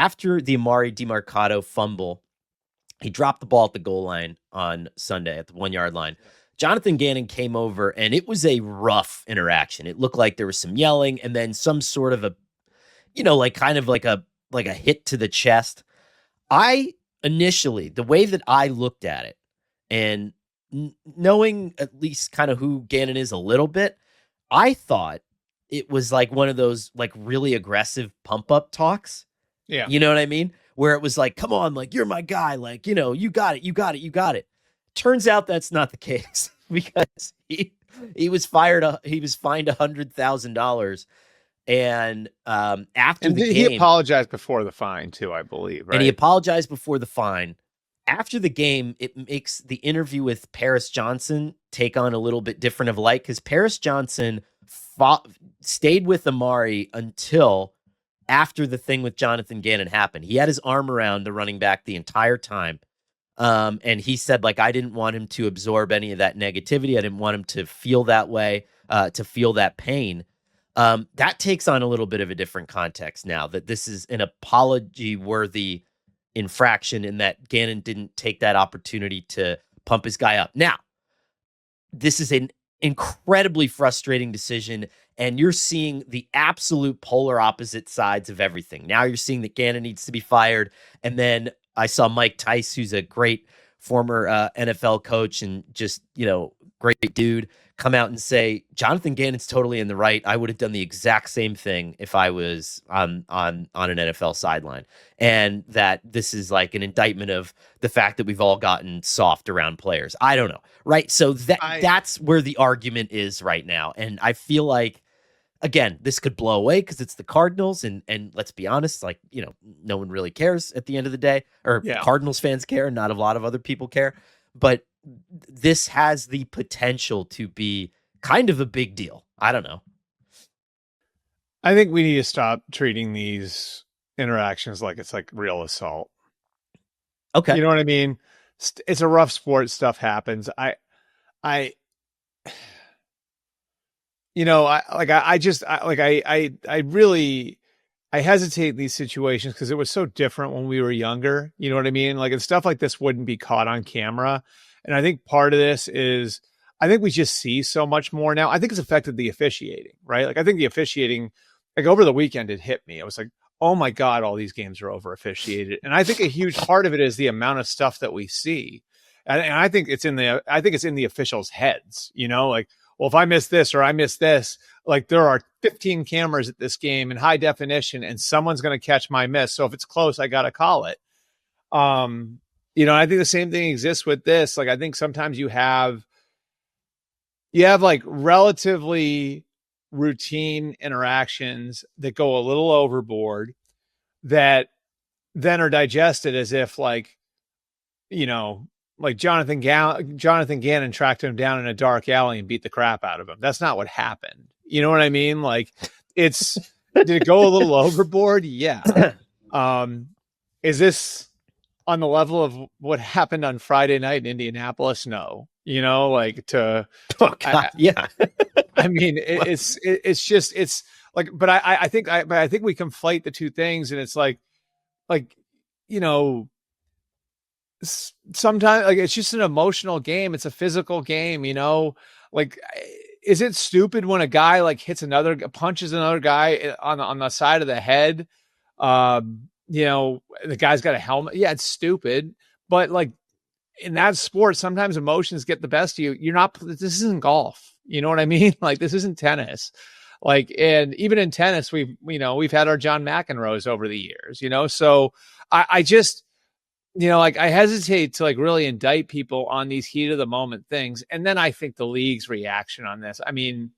after the Emari Demercado fumble, he dropped the ball at the goal line on Sunday at the 1 yard line. Jonathan Gannon came over, and it was a rough interaction. It looked like there was some yelling and then some sort of a, like kind of like a hit to the chest. Initially, the way that I looked at it, and knowing at least kind of who Gannon is a little bit, I thought it was like one of those like really aggressive pump up talks. Yeah. You know what I mean? Where it was like, come on, like, you're my guy. Like, you got it. You got it. You got it. Turns out that's not the case because he was fired. He was fined $100,000. And after the game, he apologized before the fine too, I believe. Right? And he apologized before the fine. After the game, it makes the interview with Paris Johnson take on a little bit different of light because Paris Johnson stayed with Emari until after the thing with Jonathan Gannon happened. He had his arm around the running back the entire time. And he said, like, I didn't want him to absorb any of that negativity. I didn't want him to feel that way, to feel that pain. That takes on a little bit of a different context now that this is an apology-worthy infraction and that Gannon didn't take that opportunity to pump his guy up. Now, this is an incredibly frustrating decision, and you're seeing the absolute polar opposite sides of everything. Now you're seeing that Gannon needs to be fired, and then I saw Mike Tice, who's a great former NFL coach and just, great dude, come out and say, Jonathan Gannon's totally in the right. I would have done the exact same thing if I was on an NFL sideline. And that this is like an indictment of the fact that we've all gotten soft around players. I don't know. Right. So that's where the argument is right now. And I feel like, again, this could blow away because it's the Cardinals. And let's be honest, like, no one really cares at the end of the day, or Cardinals fans care. Not a lot of other people care. But this has the potential to be kind of a big deal. I don't know. I think we need to stop treating these interactions like it's like real assault. Okay. You know what I mean? It's a rough sport. Stuff happens. I hesitate in these situations because it was so different when we were younger. You know what I mean? Like, and stuff like this wouldn't be caught on camera. And I think part of this is, I think we just see so much more now. I think it's affected the officiating, right? Like, I think the officiating, like over the weekend, it hit me. I was like, oh my God, all these games are over officiated. And I think a huge part of it is the amount of stuff that we see. And I think it's in the officials' heads, like, well, if I miss this or I miss this, like there are 15 cameras at this game in high definition and someone's going to catch my miss. So if it's close, I got to call it. I think the same thing exists with this. Like, I think sometimes you have like relatively routine interactions that go a little overboard that then are digested as if like Jonathan Gannon tracked him down in a dark alley and beat the crap out of him. That's not what happened. You know what I mean? Like, did it go a little overboard? Yeah. Is this on the level of what happened on Friday night in Indianapolis? No. Yeah. I mean, it's just like, but I think we conflate the two things, and it's like, sometimes like it's just an emotional game. It's a physical game, like, is it stupid when a guy like punches another guy on the side of the head? The guy's got a helmet. Yeah, it's stupid. But like in that sport, sometimes emotions get the best of you. This isn't golf. You know what I mean? Like, this isn't tennis. Like, and even in tennis, we've had our John McEnroes over the years, so I just, I hesitate to like really indict people on these heat of the moment things. And then I think the league's reaction on this, I mean,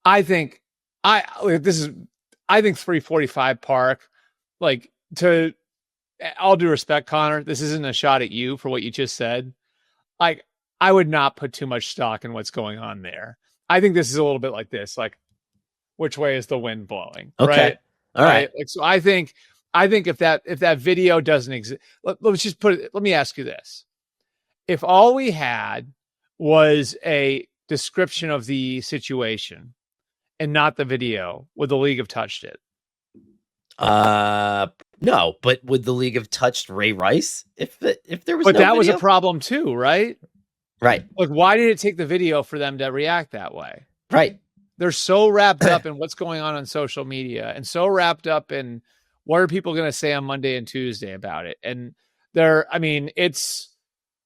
I think 345 Park, like, to all due respect, Conor, this isn't a shot at you for what you just said. Like, I would not put too much stock in what's going on there. I think this is a little bit like this, like, which way is the wind blowing? Okay. Right. All right. Like, so I think if that video doesn't exist, let's just put it, let me ask you this. If all we had was a description of the situation and not the video, would the league have touched it? No, but would the league have touched Ray Rice if there was But no that was a video? problem too, right? Right. Like, why did it take the video for them to react that way? Right. They're so wrapped up in what's going on social media and so wrapped up in what are people going to say on Monday and Tuesday about it. And it's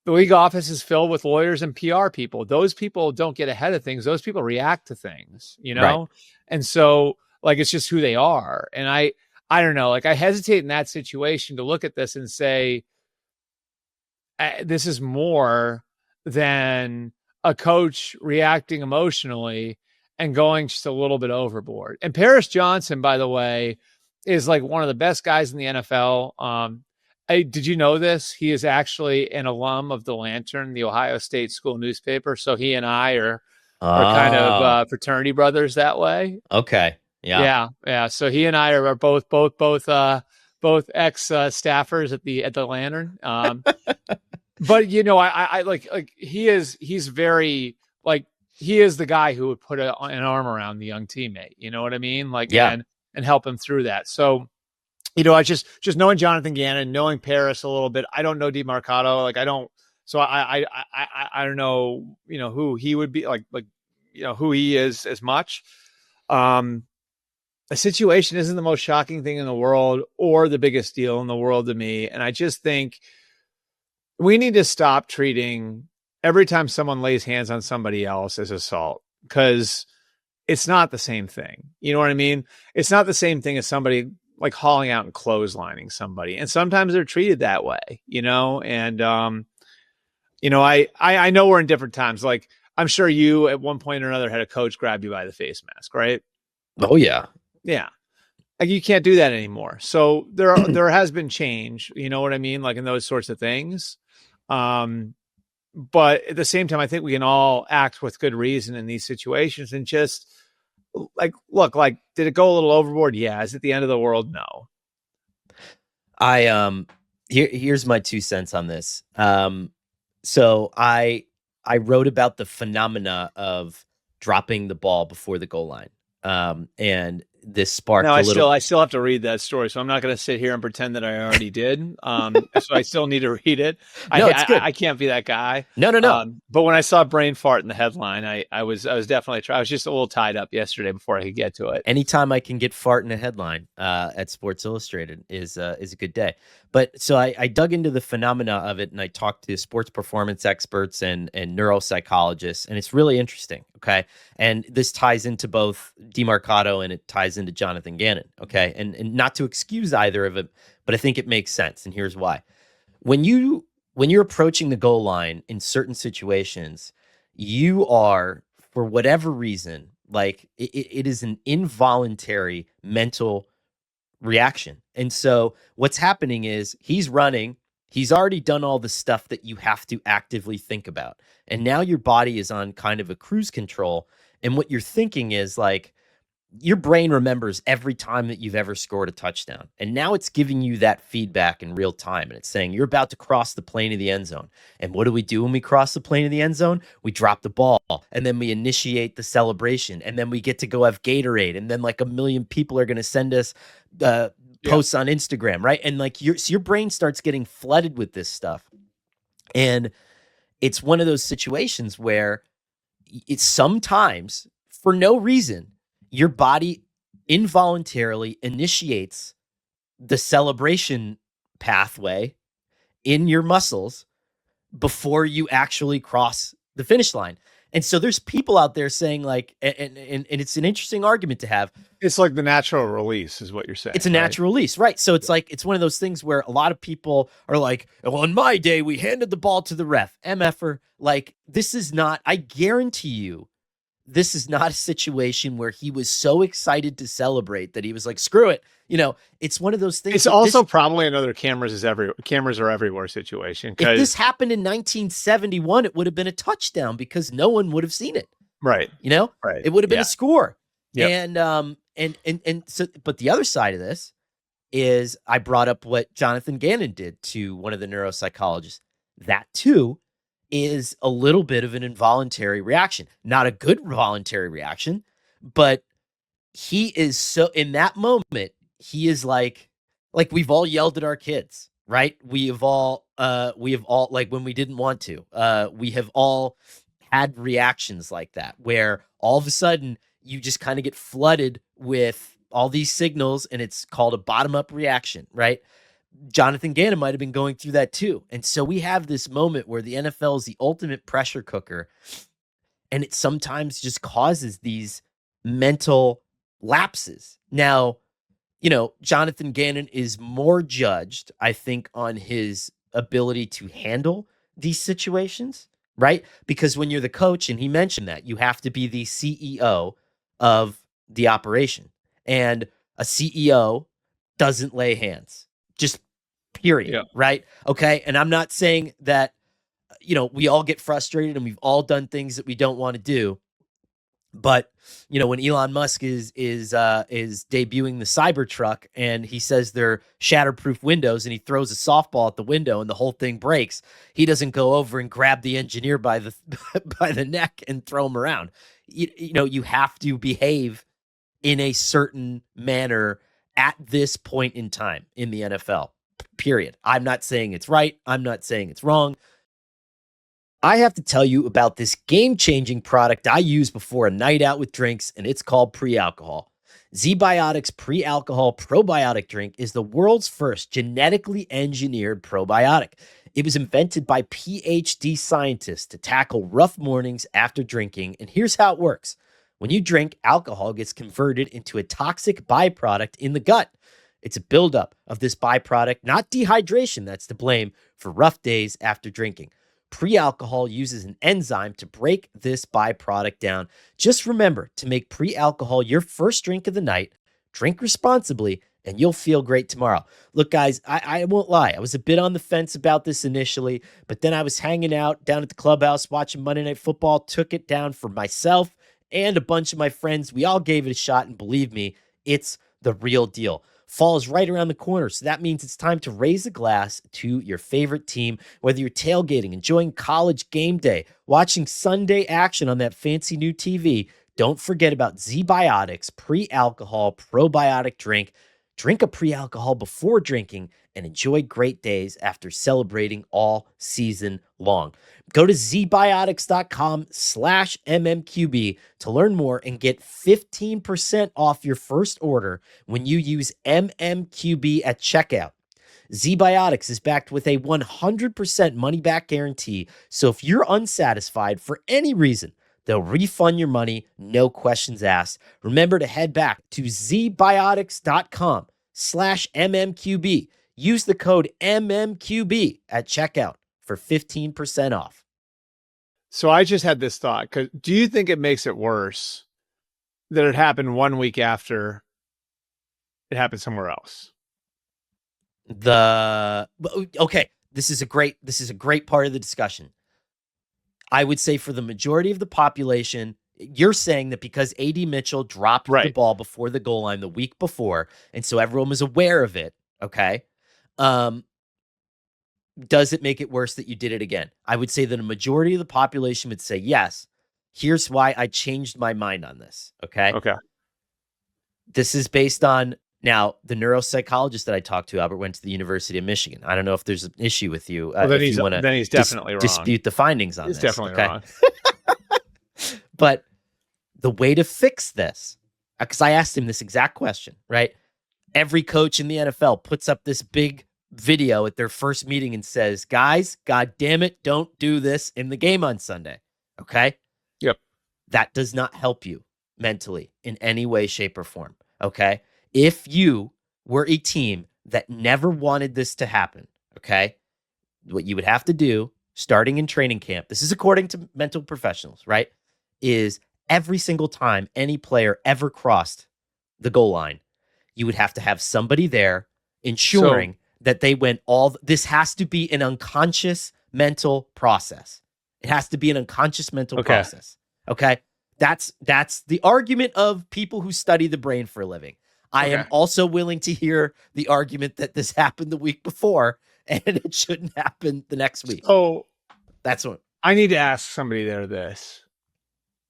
the league office is filled with lawyers and PR people. Those people don't get ahead of things. Those people react to things, Right. And so like, it's just who they are. And I don't know, like I hesitate in that situation to look at this and say, this is more than a coach reacting emotionally and going just a little bit overboard. And Paris Johnson, by the way, is like one of the best guys in the NFL. Did you know this? He is actually an alum of the Lantern, the Ohio State school newspaper. So he and I are kind of fraternity brothers that way. Okay. Yeah. Yeah. So he and I are both ex staffers at the Lantern. But I like he's very like he is the guy who would put an arm around the young teammate. You know what I mean? Like and help him through that. So I just knowing Jonathan Gannon, knowing Paris a little bit. I don't know Demercado. Like I don't. So I don't know. Who he would be like. Who he is as much. A situation isn't the most shocking thing in the world or the biggest deal in the world to me, and I just think we need to stop treating every time someone lays hands on somebody else as assault, because it's not the same thing. You know what I mean? It's not the same thing as somebody like hauling out and clotheslining somebody. And sometimes they're treated that way, and, I know we're in different times. Like I'm sure you at one point or another had a coach grab you by the face mask, right? Oh yeah. Yeah. Like you can't do that anymore. So there has been change, you know what I mean? Like in those sorts of things. But at the same time, I think we can all act with good reason in these situations and just like, look, like, did it go a little overboard? Yeah. Is it the end of the world? No. Here's my 2 cents on this. So I wrote about the phenomena of dropping the ball before the goal line. And this sparked I still have to read that story, so I'm not going to sit here and pretend that I already did. So I still need to read it. No, it's good. I can't be that guy. No. But when I saw brain fart in the headline, I was definitely I was just a little tied up yesterday before I could get to it. Anytime I can get fart in a headline at Sports Illustrated is a good day. But so I dug into the phenomena of it, and I talked to sports performance experts and neuropsychologists, and it's really interesting. Okay, and this ties into both Demercado and it ties into Jonathan Gannon. Okay, and not to excuse either of it, but I think it makes sense, and here's why. When you're approaching the goal line in certain situations, you are, for whatever reason, like it is an involuntary mental reaction. And so what's happening is he's running, he's already done all the stuff that you have to actively think about. And now your body is on kind of a cruise control. And what you're thinking is like, your brain remembers every time that you've ever scored a touchdown. And now it's giving you that feedback in real time. And it's saying you're about to cross the plane of the end zone. And what do we do when we cross the plane of the end zone? We drop the ball and then we initiate the celebration. And then we get to go have Gatorade. And then like 1 million people are going to send us posts on Instagram, right? And like your brain starts getting flooded with this stuff. And it's one of those situations where it's sometimes for no reason, your body involuntarily initiates the celebration pathway in your muscles before you actually cross the finish line. And so there's people out there saying like, and it's an interesting argument to have. It's like the natural release is what you're saying. It's a natural release, right? So it's like, it's one of those things where a lot of people are like, well, in my day, we handed the ball to the ref. MFer, like, this is not, I guarantee you, this is not a situation where he was so excited to celebrate that he was like, screw it. You know, it's one of those things. It's also probably another cameras are everywhere situation. If this happened in 1971, it would have been a touchdown because no one would have seen it. Right. You know, right. It would have been a score. Yep. And so, but the other side of this is I brought up what Jonathan Gannon did to one of the neuropsychologists. That too is a little bit of an involuntary reaction, not a good voluntary reaction, but he is so in that moment, he is like like we've all yelled at our kids, right? We have all like when we didn't want to. We have all had reactions like that where all of a sudden you just kind of get flooded with all these signals and it's called a bottom-up reaction, right? Jonathan Gannon might have been going through that too. And so we have this moment where the NFL is the ultimate pressure cooker, and it sometimes just causes these mental lapses. Now, Jonathan Gannon is more judged, I think, on his ability to handle these situations, right? Because when you're the coach, and he mentioned that, you have to be the CEO of the operation. And a CEO doesn't lay hands, just period, Yeah. right? Okay. And I'm not saying that, we all get frustrated and we've all done things that we don't want to do. But when Elon Musk is debuting the Cybertruck and he says they're shatterproof windows and he throws a softball at the window and the whole thing breaks, he doesn't go over and grab the engineer by the by the neck and throw him around. You have to behave in a certain manner at this point in time in the NFL. Period. I'm not saying it's right. I'm not saying it's wrong. I have to tell you about this game-changing product I use before a night out with drinks, and it's called Pre-Alcohol. ZBiotics Pre-Alcohol Probiotic Drink is the world's first genetically engineered probiotic. It was invented by PhD scientists to tackle rough mornings after drinking, and here's how it works. When you drink, alcohol gets converted into a toxic byproduct in the gut. It's a buildup of this byproduct, not dehydration, that's to blame for rough days after drinking. Pre-alcohol uses an enzyme to break this byproduct down. Just remember to make pre-alcohol your first drink of the night, drink responsibly, and you'll feel great tomorrow. Look, guys, I won't lie. I was a bit on the fence about this initially, but then I was hanging out down at the clubhouse watching Monday Night Football, took it down for myself and a bunch of my friends. We all gave it a shot, and believe me, it's the real deal. Fall is right around the corner, so that means it's time to raise a glass to your favorite team. Whether you're tailgating, enjoying college game day, watching Sunday action on that fancy new TV, don't forget about ZBiotics Pre-Alcohol Probiotic Drink. Drink a pre-alcohol before drinking and enjoy great days after celebrating all season long. Go to zbiotics.com/MMQB to learn more and get 15% off your first order when you use MMQB at checkout. ZBiotics is backed with a 100% money-back guarantee, so if you're unsatisfied for any reason, they'll refund your money, no questions asked. Remember to head back to zbiotics.com/MMQB. Use the code MMQB at checkout for 15% off. So I just had this thought. Do you think it makes it worse that it happened 1 week after it happened somewhere else? Okay, this is a great part of the discussion. I would say for the majority of the population, you're saying that because AD Mitchell dropped the ball before the goal line the week before, and so everyone was aware of it, okay? Does it make it worse that you did it again? I would say that a majority of the population would say yes. Here's why I changed my mind on this, okay? Okay. This is based on, now, the neuropsychologist that I talked to, Albert, went to the University of Michigan. I don't know if there's an issue with you. Well, then he's definitely wrong. Dispute the findings on this. He's definitely wrong. But the way to fix this, because I asked him this exact question, right? Every coach in the NFL puts up this big video at their first meeting and says, guys, God damn it, don't do this in the game on Sunday. Okay? Yep. That does not help you mentally in any way, shape, or form. Okay? If you were a team that never wanted this to happen, okay, what you would have to do starting in training camp, this is according to mental professionals, right, is every single time any player ever crossed the goal line, you would have to have somebody there ensuring that they went this has to be an unconscious mental process. It has to be an unconscious mental process. Okay? That's the argument of people who study the brain for a living. I am also willing to hear the argument that this happened the week before and it shouldn't happen the next week. So that's what I need to ask somebody there this.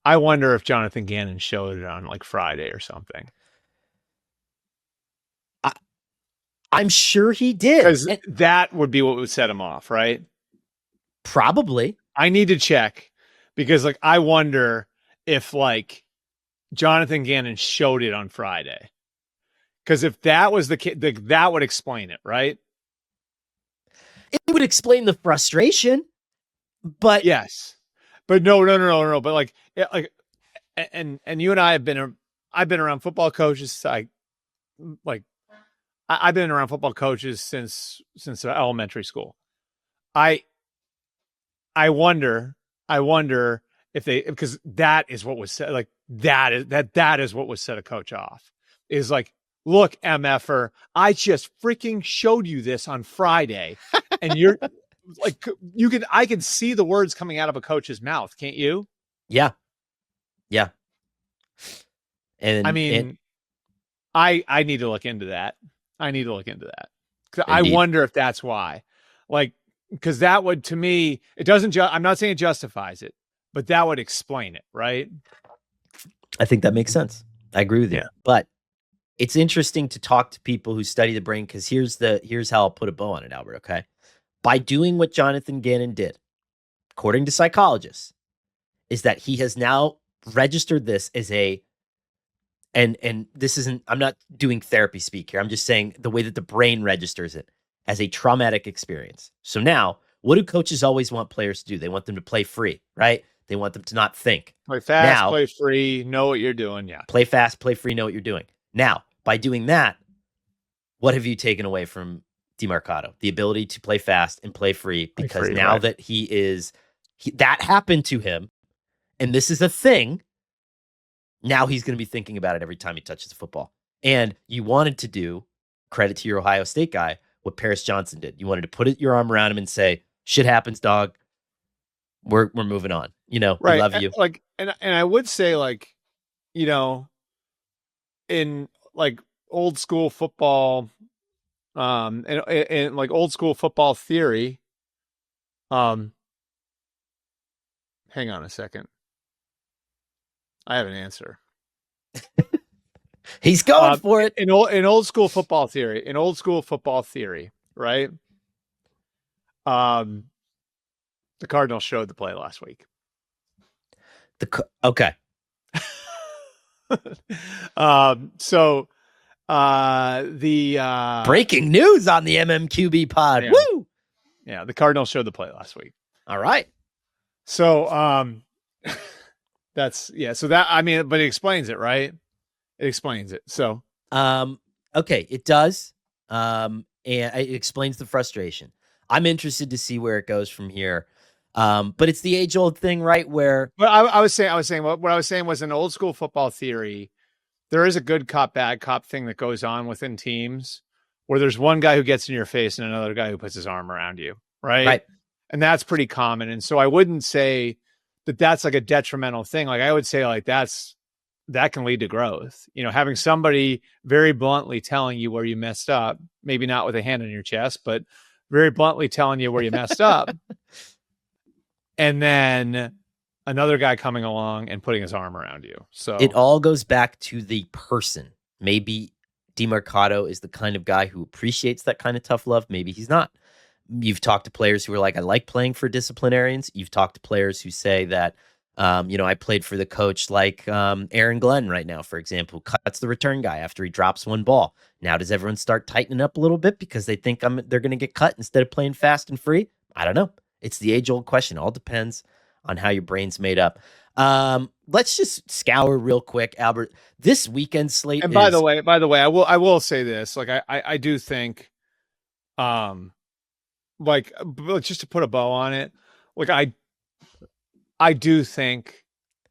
I wonder if Jonathan Gannon showed it on like Friday or something. I'm sure he did. Because that would be what would set him off, right? Probably. I need to check because like I wonder if like Jonathan Gannon showed it on Friday. Because if that was the case, that would explain it, right? It would explain the frustration, but yes, but no. But like, and you and I have I've been around football coaches. I've been around football coaches since elementary school. I wonder if they, because that is what was said. Like that is what was set a coach off. Is like, look, MFer, I just freaking showed you this on Friday, and you're like, I can see the words coming out of a coach's mouth, can't you? Yeah. And I mean, I need to look into that. I wonder if that's why, like, because that would, to me, it doesn't. I'm not saying it justifies it, but that would explain it, right? I think that makes sense. I agree with you. Yeah. But it's interesting to talk to people who study the brain, because here's how I'll put a bow on it, Albert. Okay, by doing what Jonathan Gannon did, according to psychologists, is that he has now registered this as and this isn't, I'm not doing therapy speak here. I'm just saying the way that the brain registers it as a traumatic experience. So now, what do coaches always want players to do? They want them to play free, right? They want them to not think. Play fast, play free, know what you're doing. Yeah. Play fast, play free, know what you're doing. Now, by doing that, what have you taken away from Demercado? The ability to play fast and play free, because now that that happened to him, and this is a thing, now he's going to be thinking about it every time he touches the football. And you wanted to do, credit to your Ohio State guy, what Paris Johnson did. You wanted to put your arm around him and say, shit happens, dog. We're moving on. You know, right. We love you. Like, and I would say, like, you know, in like old school football, and like old school football theory, hang on a second. I have an answer. He's going for it. In old school football theory, right? The Cardinals showed the play last week. Okay. So the breaking news on the MMQB pod. Yeah. Woo! Yeah, the Cardinals showed the play last week. All right. So that's, yeah, so that, I mean, but it explains it, right? It explains it. So okay, it does. And it explains the frustration. I'm interested to see where it goes from here. But it's the age-old thing, right? Where, but I was saying what I was saying was, in old school football theory, there is a good cop, bad cop thing that goes on within teams, where there's one guy who gets in your face and another guy who puts his arm around you, right? Right. And that's pretty common. And so I wouldn't say that that's like a detrimental thing. Like, I would say, like, that can lead to growth. You know, having somebody very bluntly telling you where you messed up, maybe not with a hand on your chest, but very bluntly telling you where you messed up. And then another guy coming along and putting his arm around you. So it all goes back to the person. Maybe Demercado is the kind of guy who appreciates that kind of tough love. Maybe he's not. You've talked to players who are like, I like playing for disciplinarians. You've talked to players who say that, I played for the coach like Aaron Glenn right now, for example, cuts the return guy after he drops one ball. Now, does everyone start tightening up a little bit because they think they're going to get cut instead of playing fast and free? I don't know. It's the age-old question. It all depends on how your brain's made up. Let's just scour real quick, Albert. This weekend slate. And by the way, I will say this. Like, I do think, like, just to put a bow on it, like, I do think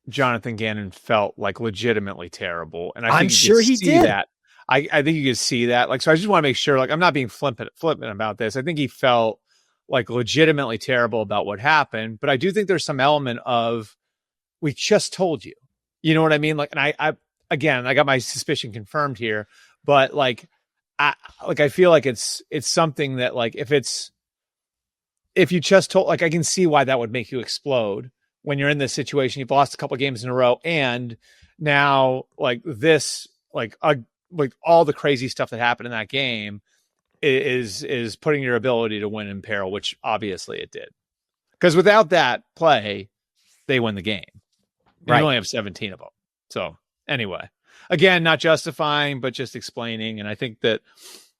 Jonathan Gannon felt like legitimately terrible, and I'm sure he did. That I think you could see that. Like, so I just want to make sure, like, I'm not being flippant about this. I think he felt like legitimately terrible about what happened, but I do think there's some element of, we just told you, you know what I mean? Like, and I got my suspicion confirmed here, but like, I feel like it's something that, like, if you just told, like, I can see why that would make you explode when you're in this situation. You've lost a couple of games in a row, and now, like, this, like all the crazy stuff that happened in that game, is putting your ability to win in peril, which obviously it did. Because without that play, they win the game. Right. You only have 17 of them. So anyway, again, not justifying, but just explaining. And I think that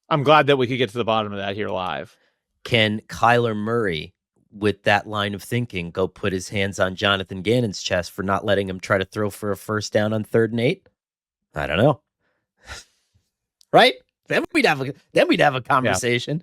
I'm glad that we could get to the bottom of that here live. Can Kyler Murray, with that line of thinking, go put his hands on Jonathan Gannon's chest for not letting him try to throw for a first down on 3rd and 8? I don't know. Right? Then we'd have a conversation.